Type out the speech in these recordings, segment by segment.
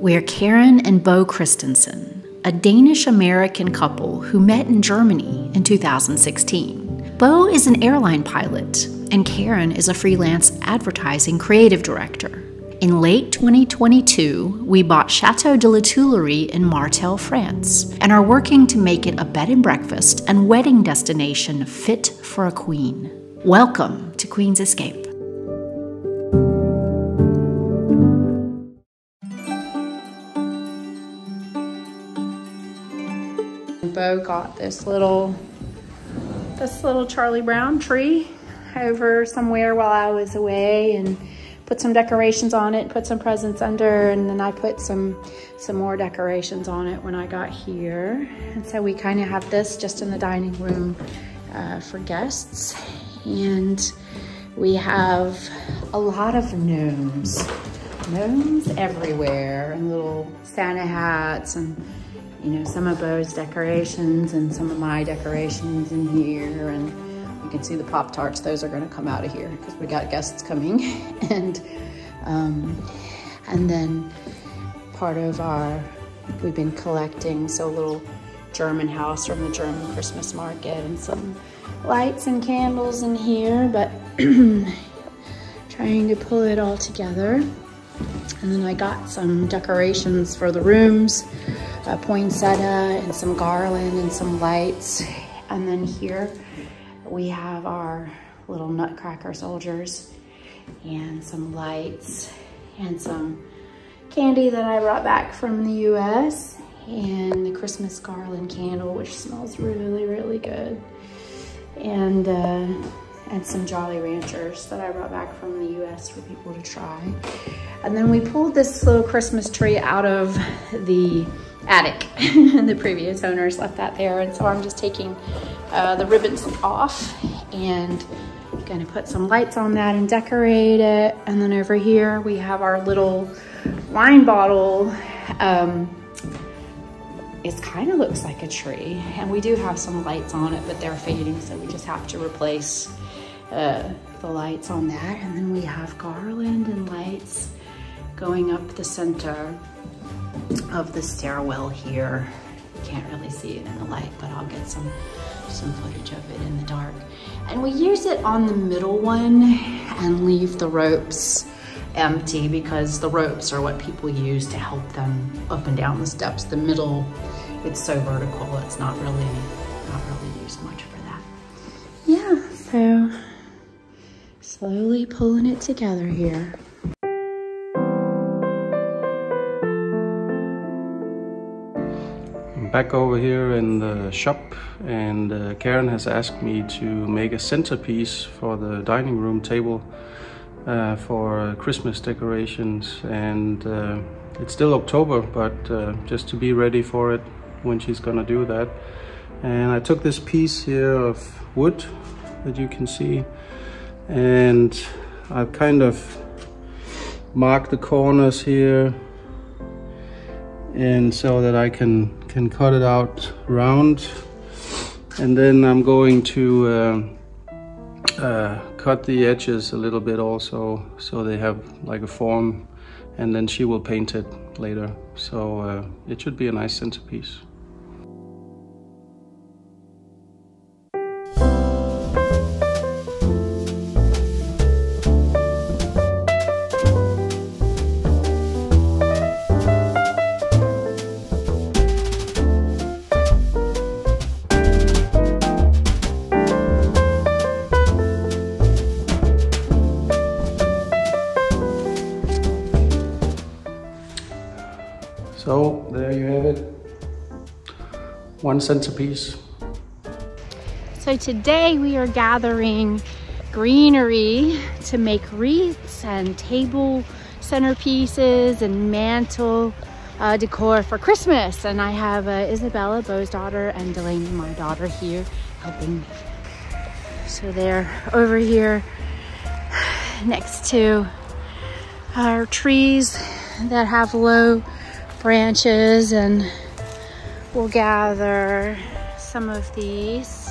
We're Karen and Bo Christensen, a Danish-American couple who met in Germany in 2016. Bo is an airline pilot, and Karen is a freelance advertising creative director. In late 2022, we bought Château de La Tuilerie in Margrethe, France, and are working to make it a bed and breakfast and wedding destination fit for a queen. Welcome to Queen's Escape. Bo got this little Charlie Brown tree over somewhere while I was away, and put some decorations on it, put some presents under, and then I put some more decorations on it when I got here. And so we kind of have this just in the dining room for guests. And we have a lot of gnomes everywhere, and little Santa hats, and you know, some of Bo's decorations and some of my decorations in here. And you can see the Pop-Tarts, those are gonna come out of here because we got guests coming. And then part of we've been collecting, so a little German house from the German Christmas market, and some lights and candles in here, but trying to pull it all together. And then I got some decorations for the rooms, poinsettia and some garland and some lights. And then here we have our little nutcracker soldiers and some lights and some candy that I brought back from the US, and the Christmas garland candle, which smells really, really good. And some Jolly Ranchers that I brought back from the US for people to try. And then we pulled this little Christmas tree out of the attic. The previous owners left that there. And so I'm just taking the ribbons off and gonna put some lights on that and decorate it. And then over here we have our little wine bottle. It kind of looks like a tree, and we do have some lights on it, but they're fading, so we just have to replace the lights on that. And then we have garland and lights going up the center of the stairwell here. You can't really see it in the light, but I'll get some footage of it in the dark. And we use it on the middle one and leave the ropes empty, because the ropes are what people use to help them up and down the steps. The middle, it's so vertical, it's not really used much for that. Yeah, so slowly pulling it together here. I'm back over here in the shop, and Karen has asked me to make a centerpiece for the dining room table for Christmas decorations. And it's still October, but just to be ready for it when she's gonna do that. And I took this piece here of wood that you can see, and I've kind of marked the corners here, and so that I can cut it out round. And then I'm going to cut the edges a little bit also, so they have like a form, and then she will paint it later. So it should be a nice centerpiece. So there you have it, one centerpiece. So today we are gathering greenery to make wreaths and table centerpieces and mantle decor for Christmas. And I have Isabella, Bo's daughter, and Delaney, my daughter, here helping me. So they're over here next to our trees that have low branches, and we'll gather some of these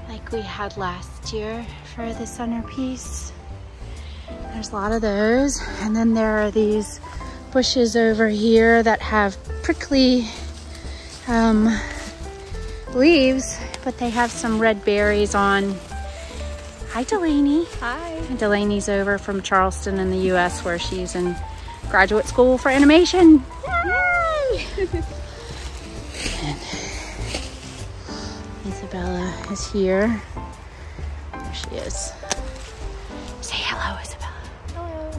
like we had last year for the centerpiece. There's a lot of those. And then there are these bushes over here that have prickly leaves, but they have some red berries on. Hi, Delaney. Hi. Delaney's over from Charleston in the US, where she's in graduate school for animation. Yay! And Isabella is here. There she is. Say hello, Isabella. Hello.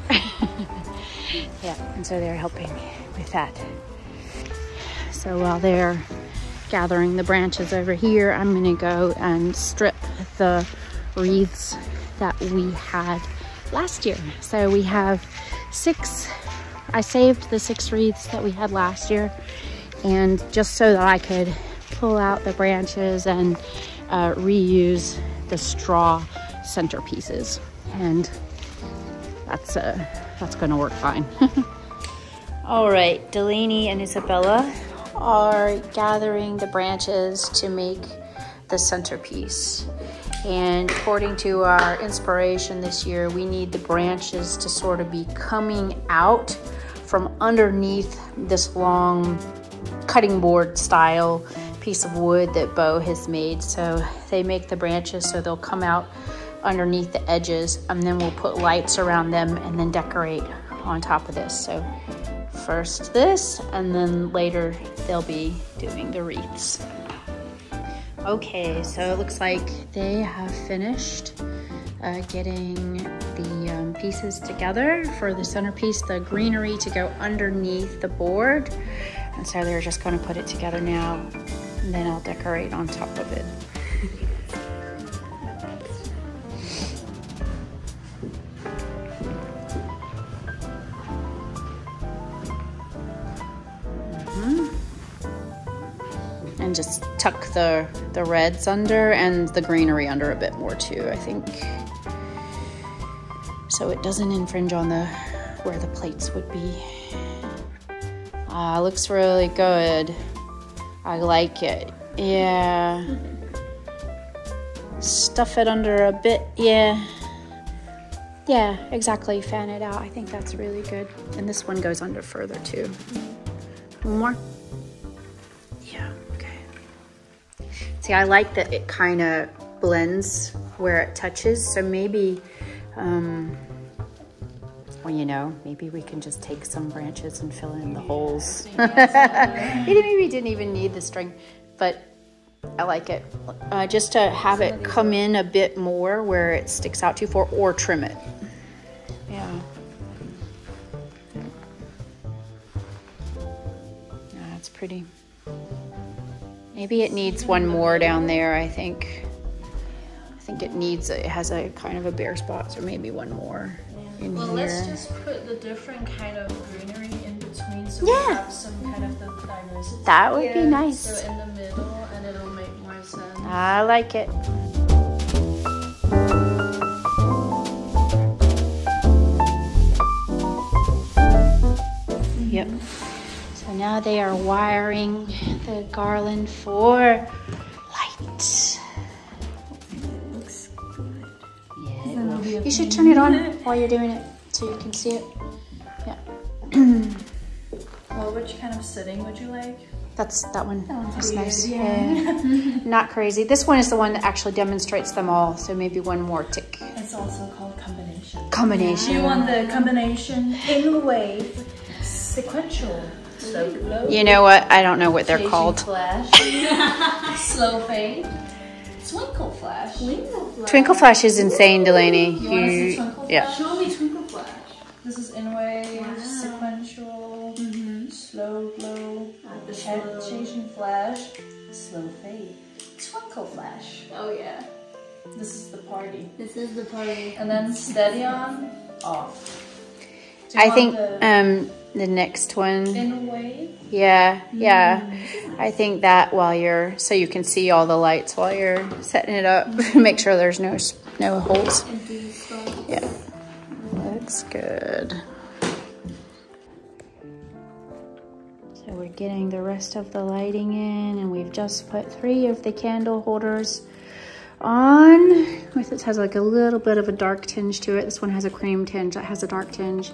Yeah, and so they're helping with that. So while they're gathering the branches over here, I'm gonna go and strip the wreaths that we had last year. So we have 6, I saved the 6 wreaths that we had last year, and just so that I could pull out the branches and reuse the straw centerpieces, and that's gonna work fine. All right, Delaney and Isabella are gathering the branches to make the centerpiece. And according to our inspiration this year, we need the branches to sort of be coming out from underneath this long cutting board style piece of wood that Bo has made. So they make the branches so they'll come out underneath the edges, and then we'll put lights around them and then decorate on top of this. So first this, and then later they'll be doing the wreaths. Okay, so it looks like they have finished getting the pieces together for the centerpiece, the greenery to go underneath the board. And so they're just gonna put it together now, and then I'll decorate on top of it. And just tuck the reds under and the greenery under a bit more too, I think, so it doesn't infringe on where the plates would be. Looks really good. I like it. Yeah. Stuff it under a bit. Yeah, exactly. Fan it out. I think that's really good. And this one goes under further too. One more. See, I like that it kind of blends where it touches. So maybe, well, you know, maybe we can just take some branches and fill in the holes. Maybe we didn't even need the string, but I like it. Just to have it come in a bit more where it sticks out too far, or trim it. Yeah. That's pretty. Maybe it needs one more down there, I think. It has a kind of a bare spot, so maybe one more in here. Let's just put the different kind of greenery in between, so we have some kind of the diversity. That would be nice. So in the middle, and it'll make more sense. I like it. Yep. So now they are wiring the garland for light. Looks good. Yeah. You should turn it on while you're doing it so you can see it. Yeah. Well, which kind of setting would you like? That one. That's nice. Good, yeah. Not crazy. This one is the one that actually demonstrates them all, so maybe one more tick. It's also called combination. Combination. You want the combination in wave, sequential. Slow glow. You know what? I don't know what they're called. Flash. Slow fade. Twinkle flash. Twinkle flash is insane, Delaney. You want to see twinkle flash? Yeah. Show me twinkle flash. This is in wave, sequential, slow glow, changing flash, slow fade, twinkle flash. Oh yeah. This is the party. This is the party. And then steady on, off. I think the next one. In a wave? Yeah. I think that so you can see all the lights while you're setting it up. Make sure there's no holes. Yeah. Looks good. So we're getting the rest of the lighting in, and we've just put 3 of the candle holders on. It has like a little bit of a dark tinge to it. This one has a cream tinge, that has a dark tinge.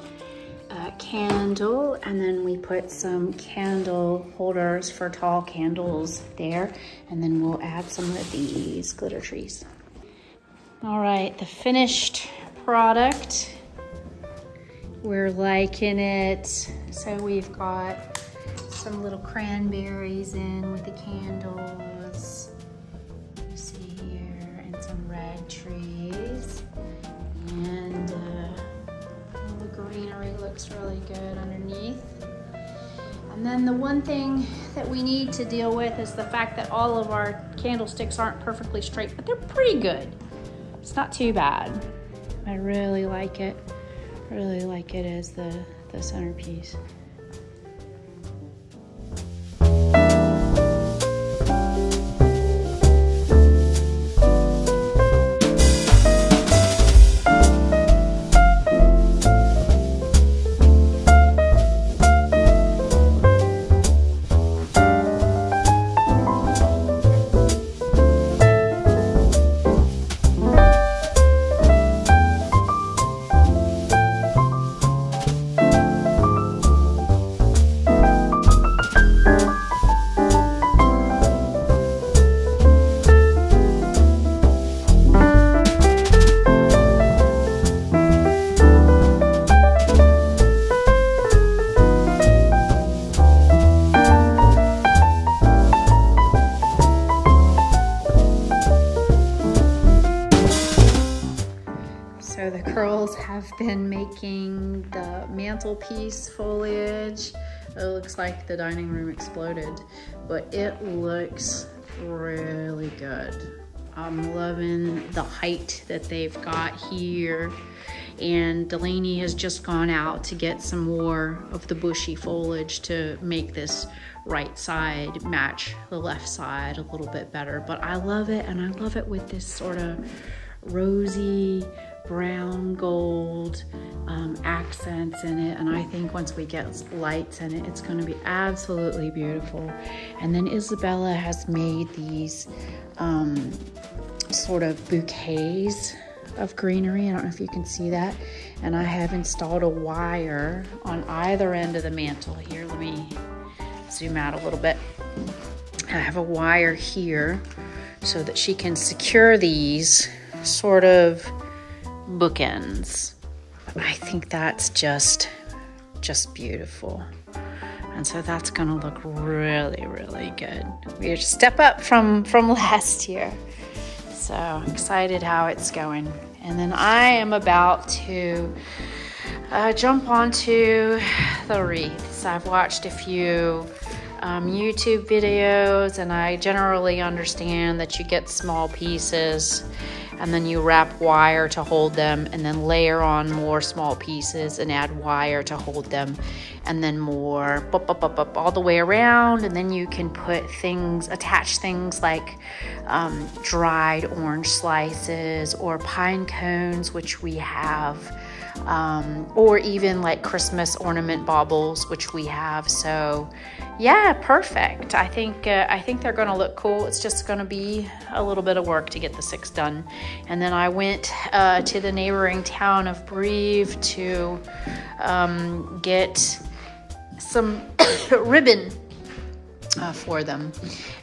candle, and then we put some candle holders for tall candles there, and then we'll add some of these glitter trees. All right, the finished product. We're liking it. So we've got some little cranberries in with the candles. You see here, and some red trees. And the greenery looks really good underneath. And then the one thing that we need to deal with is the fact that all of our candlesticks aren't perfectly straight, but they're pretty good. It's not too bad. I really like it. Really like it as the centerpiece. So the girls have been making the mantelpiece foliage. It looks like the dining room exploded, but it looks really good. I'm loving the height that they've got here. And Delaney has just gone out to get some more of the bushy foliage to make this right side match the left side a little bit better. But I love it, and I love it with this sort of rosy brown gold accents in it, and I think once we get lights in it, it's going to be absolutely beautiful. And then Isabella has made these sort of bouquets of greenery. I don't know if you can see that. And I have installed a wire on either end of the mantle here. Let me zoom out a little bit. I have a wire here so that she can secure these sort of bookends. I think that's just beautiful. And so that's gonna look really, really good. We're a step up from last year. So excited how it's going. And then I am about to jump onto the wreaths. I've watched a few YouTube videos, and I generally understand that you get small pieces and then you wrap wire to hold them, and then layer on more small pieces and add wire to hold them, and then more up all the way around. And then you can put things, attach things like dried orange slices or pine cones, which we have, or even like Christmas ornament baubles, which we have. So yeah, perfect. I think they're gonna look cool. It's just gonna be a little bit of work to get the 6 done. And then I went to the neighboring town of WWII to get some ribbon for them.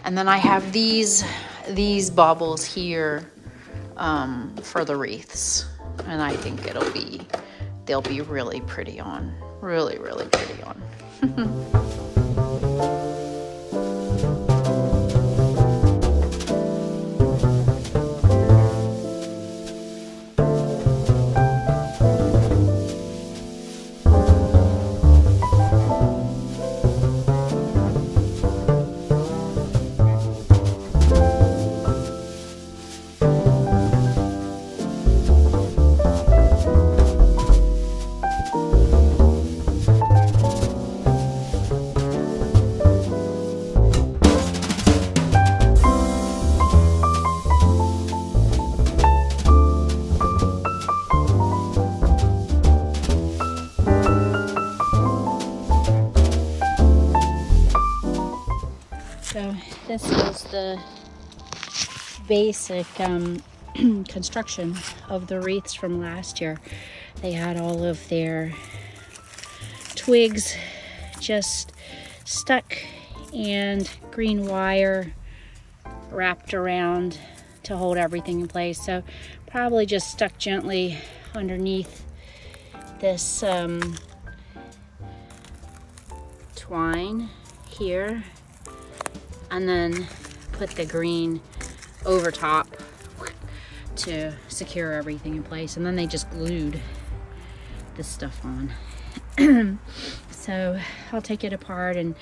And then I have these baubles here for the wreaths. And I think they'll be really pretty on. Really, really pretty on. So this was the basic construction of the wreaths from last year. They had all of their twigs just stuck and green wire wrapped around to hold everything in place. So probably just stuck gently underneath this twine here, and then put the green over top to secure everything in place, and then they just glued this stuff on. So I'll take it apart, and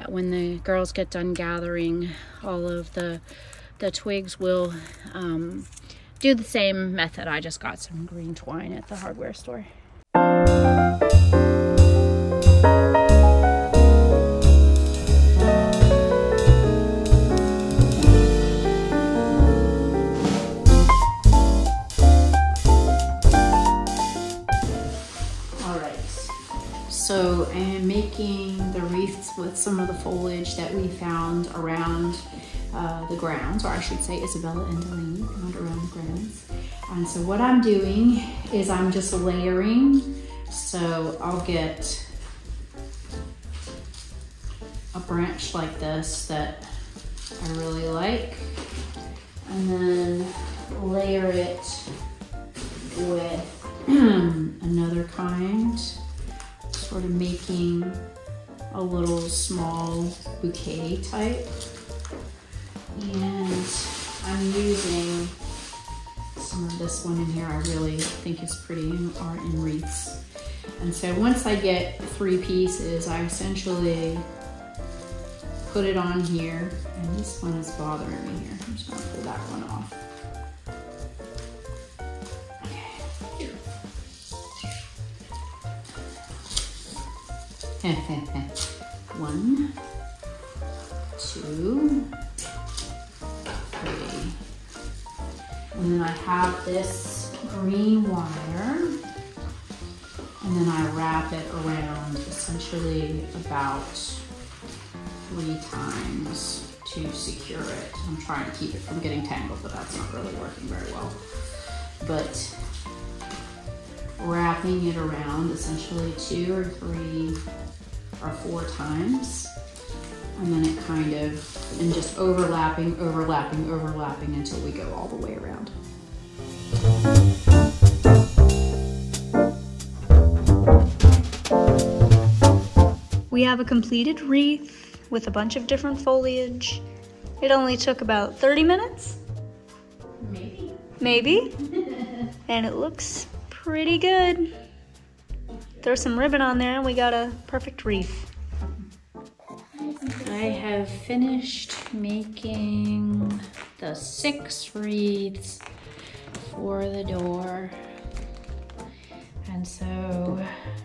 when the girls get done gathering all of the twigs, we'll do the same method. I just got some green twine at the hardware store. So I am making the wreaths with some of the foliage that we found around the grounds, or I should say Isabella and Delaney found around the grounds. And so what I'm doing is I'm just layering. So I'll get a branch like this that I really like, and then layer it with another kind, sort of making a little small bouquet type. And I'm using some of this one in here. I really think is pretty and are in wreaths. And so once I get 3 pieces, I essentially put it on here. And this one is bothering me here. I'm just gonna pull that one off. Okay. 1, 2, 3. And then I have this green wire, and then I wrap it around essentially about 3 times to secure it. I'm trying to keep it from getting tangled, but that's not really working very well. But wrapping it around essentially 2 or 3 or 4 times, and then it kind of, and just overlapping until we go all the way around. We have a completed wreath with a bunch of different foliage. It only took about 30 minutes? Maybe. And it looks pretty good. Throw some ribbon on there and we got a perfect wreath. I have finished making the 6 wreaths for the door. And so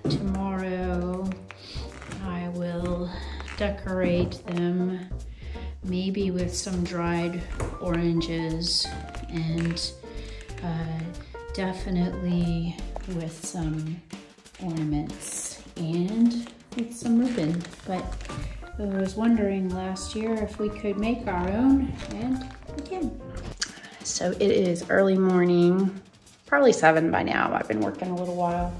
tomorrow I will decorate them, maybe with some dried oranges, and definitely with some ornaments and with some ribbon. But I was wondering last year if we could make our own, and we can. So it is early morning, probably 7 by now. I've been working a little while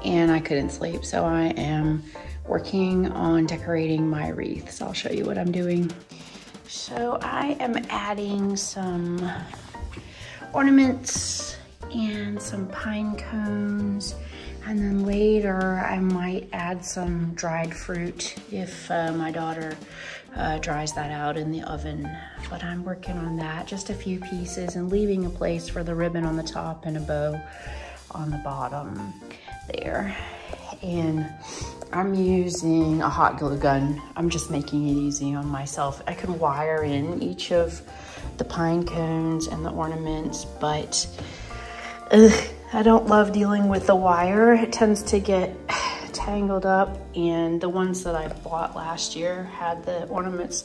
and I couldn't sleep, so I am working on decorating my wreaths. I'll show you what I'm doing. So I am adding some ornaments and some pine cones, and then later I might add some dried fruit if my daughter dries that out in the oven. But I'm working on that, just a few pieces, and leaving a place for the ribbon on the top and a bow on the bottom there. And I'm using a hot glue gun. I'm just making it easy on myself. I can wire in each of the pine cones and the ornaments, but I don't love dealing with the wire. It tends to get tangled up, and the ones that I bought last year had the ornaments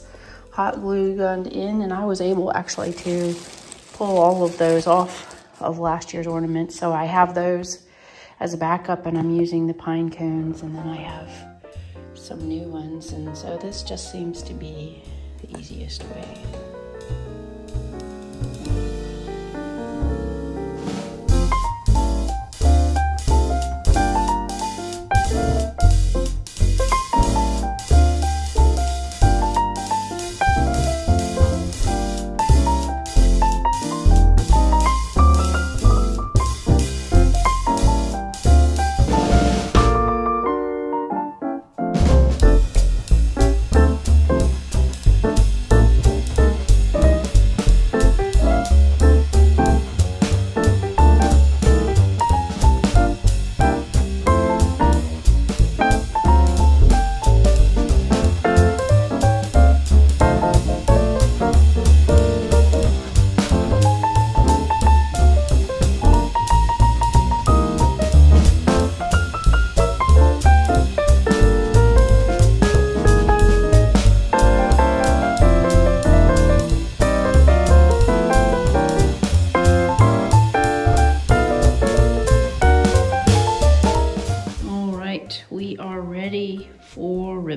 hot glue gunned in, and I was able actually to pull all of those off of last year's ornaments. So I have those as a backup, and I'm using the pine cones, and then I have some new ones, and so this just seems to be the easiest way.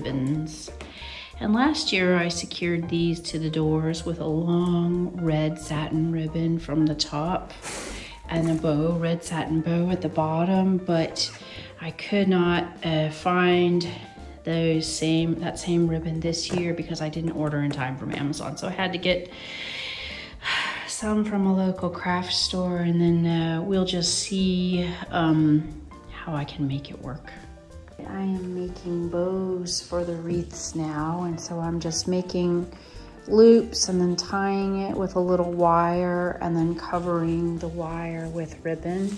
ribbons. And last year I secured these to the doors with a long red satin ribbon from the top and a bow, red satin bow at the bottom, but I could not find that same ribbon this year because I didn't order in time from Amazon. So I had to get some from a local craft store, and then we'll just see how I can make it work. I am making bows for the wreaths now, and so I'm just making loops and then tying it with a little wire and then covering the wire with ribbon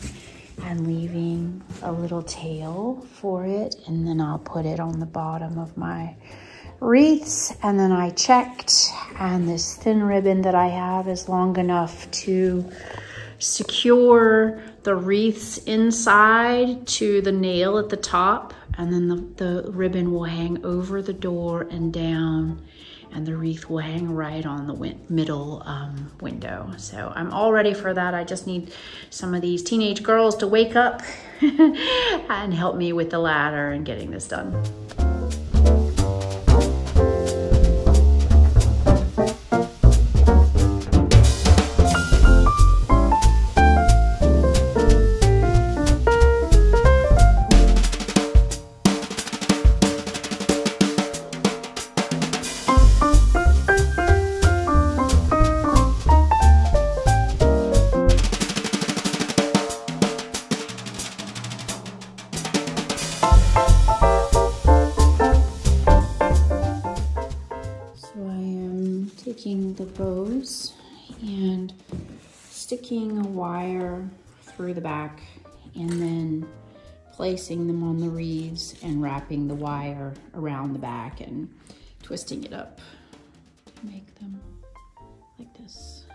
and leaving a little tail for it, and then I'll put it on the bottom of my wreaths. And then I checked, and this thin ribbon that I have is long enough to secure the wreaths inside to the nail at the top, and then the ribbon will hang over the door and down, and the wreath will hang right on the middle window. So I'm all ready for that. I just need some of these teenage girls to wake up and help me with the ladder and getting this done. The bows and sticking a wire through the back and then placing them on the wreaths and wrapping the wire around the back and twisting it up to make them like this.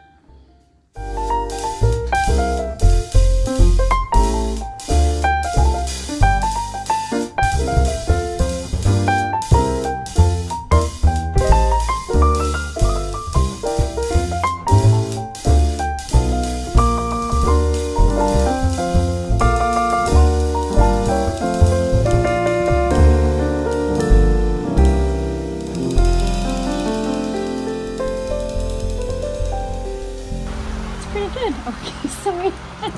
Okay, sorry.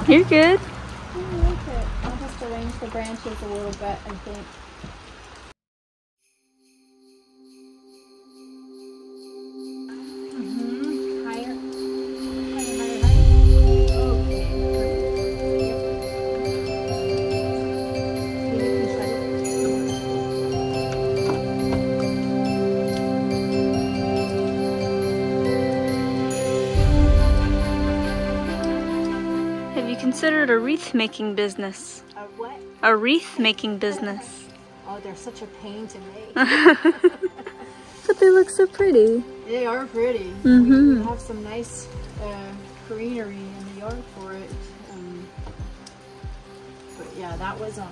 You're good. I like it. I'll just arrange the branches a little bit, I think. Higher. Considered a wreath making business. A what? A wreath making business. Oh, they're such a pain to make. But they look so pretty. They are pretty. Mm-hmm. We have some nice greenery in the yard for it. But yeah, that was a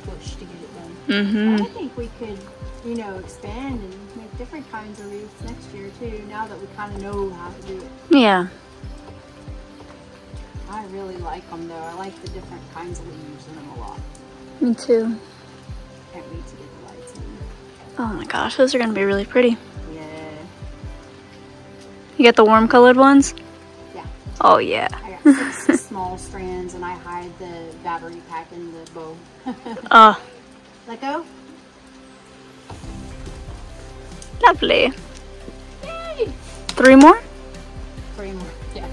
push to get it done. Mm-hmm. I think we could, you know, expand and make different kinds of wreaths next year too. Now that we kind of know how to do it. Yeah. I really like them though. I like the different kinds of leaves in them a lot. Me too. Can't wait to get the lights in. Oh my gosh, those are gonna be really pretty. Yeah. You got the warm colored ones? Yeah. Oh yeah. I got 6 small strands and I hide the battery pack in the bow. Oh. Let go. Lovely. Yay! 3 more? 3 more. Yeah.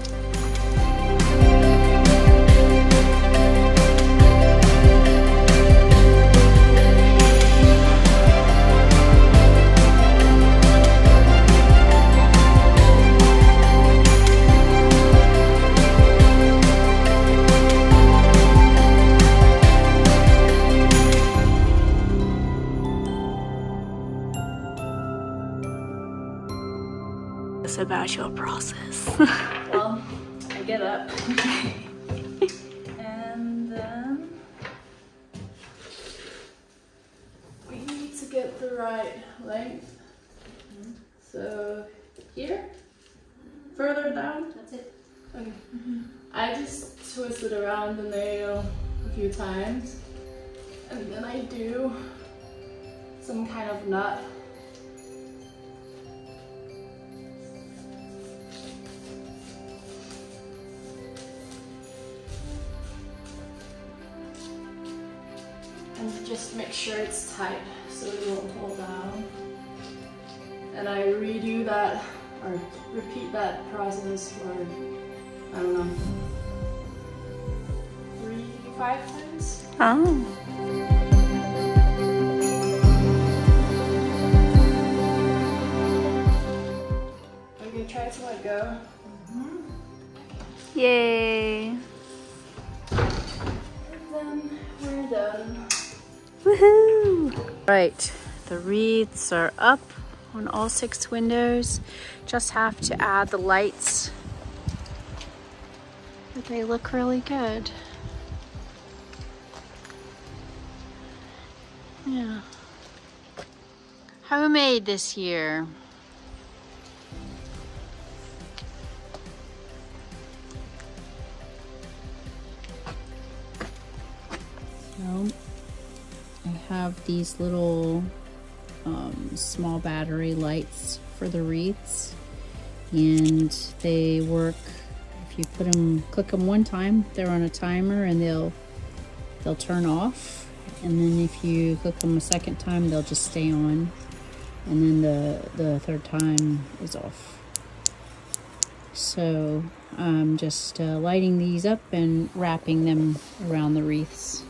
About your process. Well, I get up and then we need to get the right length. So here, further down. That's it. Okay. I just twist it around the nail a few times, and then I do some kind of nut. And just make sure it's tight so it won't fall down. And I redo that, or repeat that process for, I don't know, 3 to 5 times. Oh. Okay, try to let go. Yay. And then we're done. Woohoo! Right, the wreaths are up on all 6 windows. Just have to add the lights, but they look really good. Yeah. Homemade this year. So I have these little small battery lights for the wreaths, and they work. If you click them one time, they're on a timer and they'll turn off, and then if you click them a second time, they'll just stay on, and then the third time is off. So I'm just lighting these up and wrapping them around the wreaths.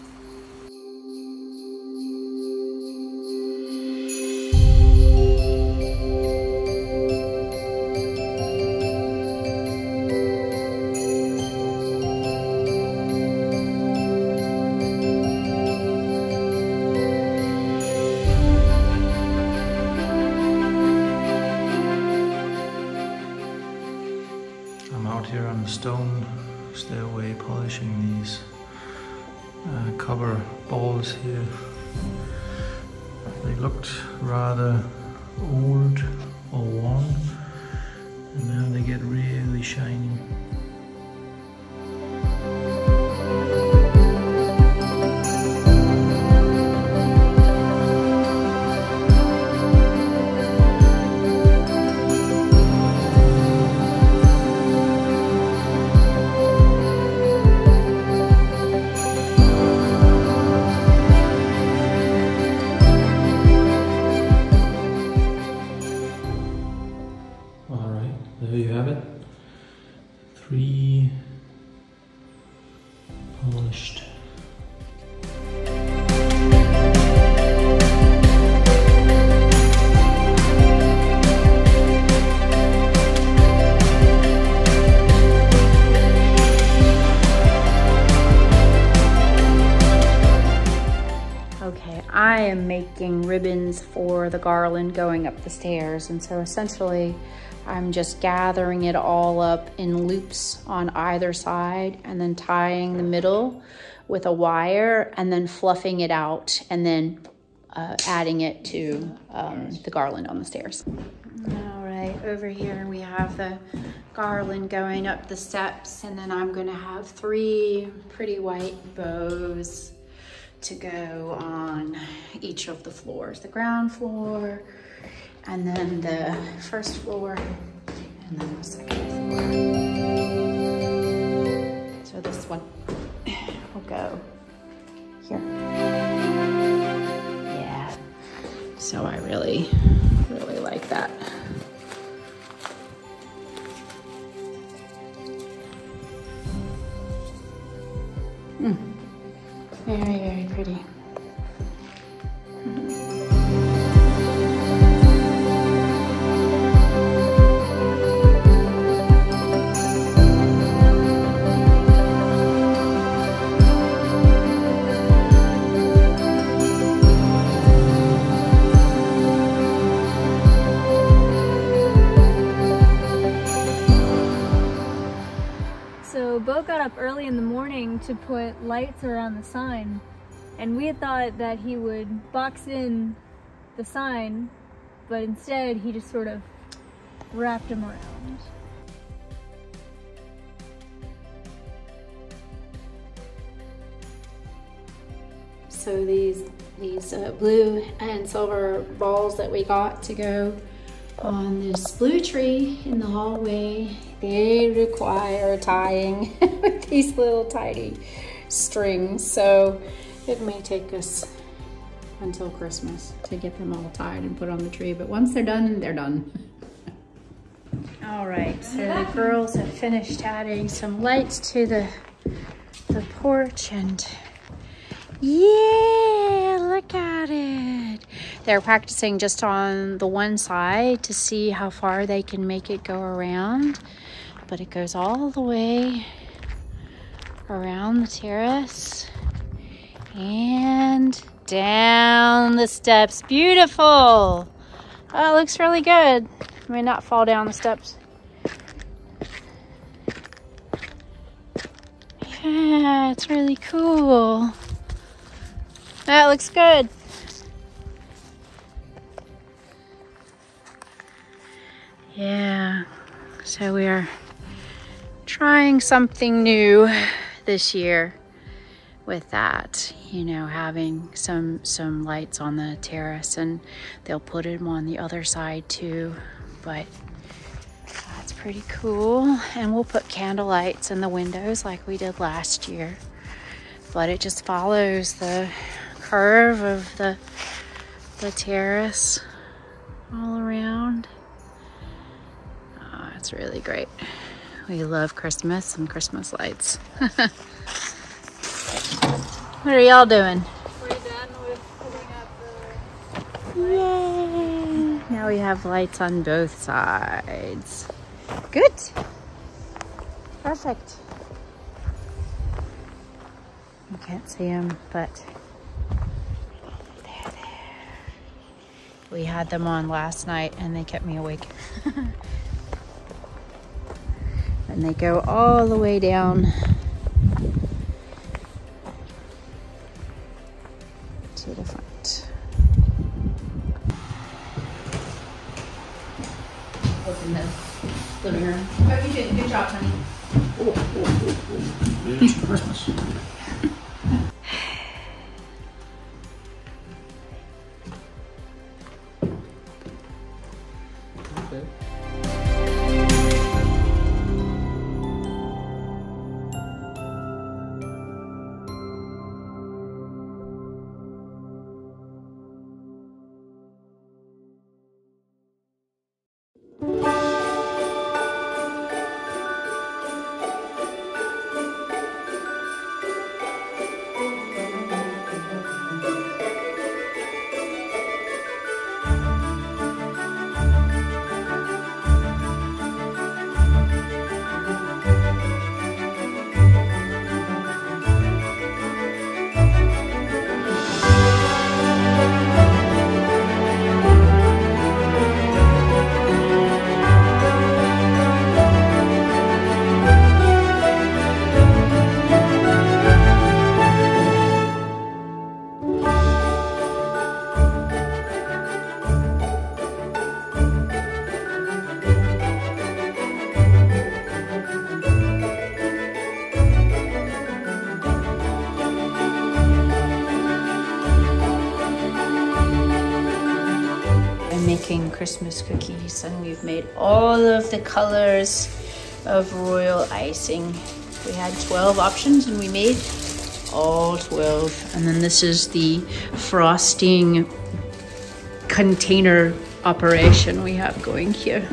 Here on the stone stairway, polishing these cover balls here. They looked rather old or worn, and now they get really shiny. There you have it. 3 polished. Okay, I am making ribbons for the garland going up the stairs, and so essentially I'm just gathering it all up in loops on either side and then tying the middle with a wire and then fluffing it out and then adding it to the garland on the stairs. All right, over here we have the garland going up the steps, and then I'm gonna have 3 pretty white bows to go on each of the floors, the ground floor, and then the first floor, and then the second floor. So this one will go here. Yeah, so I really, really like that. Very, very pretty. So Bo got up early in the morning to put lights around the sign, and we had thought that he would box in the sign, but instead he just sort of wrapped them around. So these these blue and silver balls that we got to go on this blue tree in the hallway. They require tying with these little tiny strings, so it may take us until Christmas to get them all tied and put on the tree, but once they're done, they're done. All right, so the girls have finished adding some lights to the porch, and yeah, look at it. They're practicing just on the one side to see how far they can make it go around, but it goes all the way around the terrace and down the steps. Beautiful. Oh, it looks really good. I may not fall down the steps. Yeah, it's really cool. That looks good. Yeah, so we are trying something new this year with that, you know, having some lights on the terrace, and they'll put them on the other side too, but that's pretty cool. And we'll put candle lights in the windows like we did last year, but it just follows the curve of the terrace all around. Oh, it's really great. We love Christmas and Christmas lights. What are y'all doing? We're done with putting up the... Yay! Now we have lights on both sides. Good. Perfect. You can't see them, but they're there. We had them on last night and they kept me awake. And they go all the way down to the front. Open the living room. Oh, you did. Good job, honey. It's Christmas. Okay. Making Christmas cookies, and we've made all of the colors of royal icing. We had 12 options and we made all 12. And then this is the frosting container operation we have going here.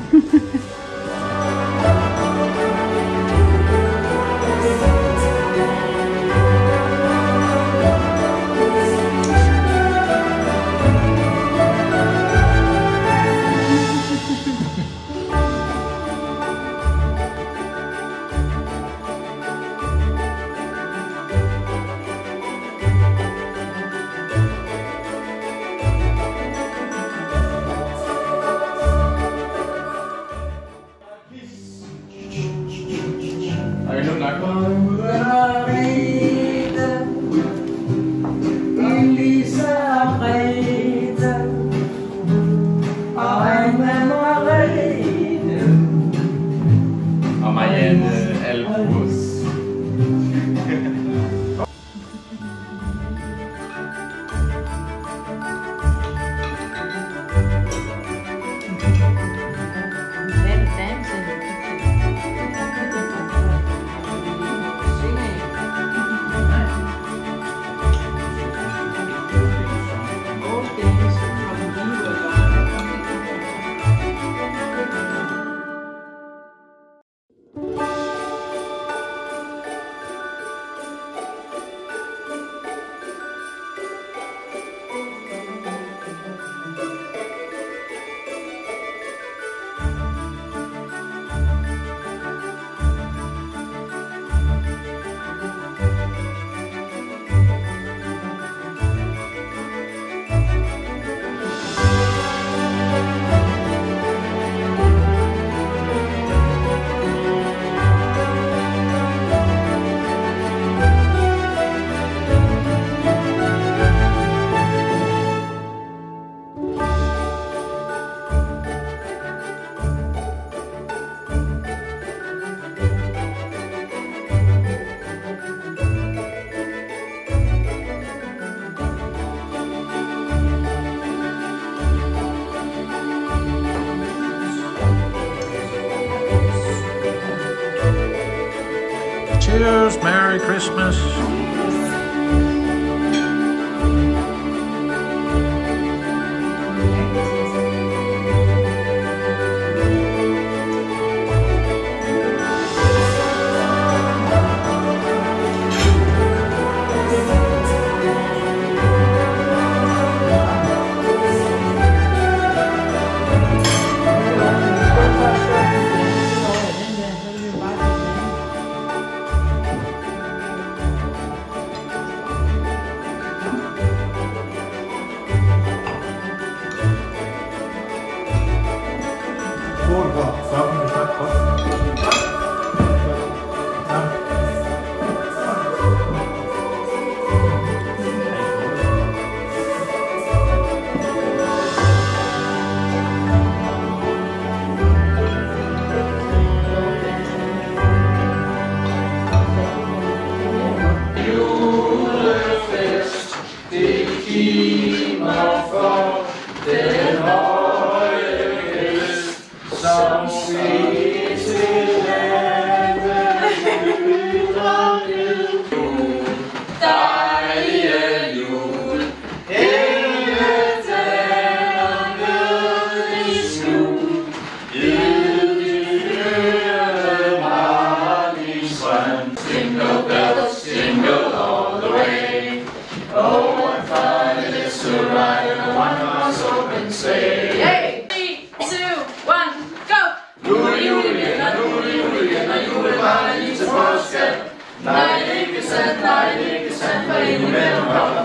Cheers, Merry Christmas. Nej, ikke sandt, for ingen mellem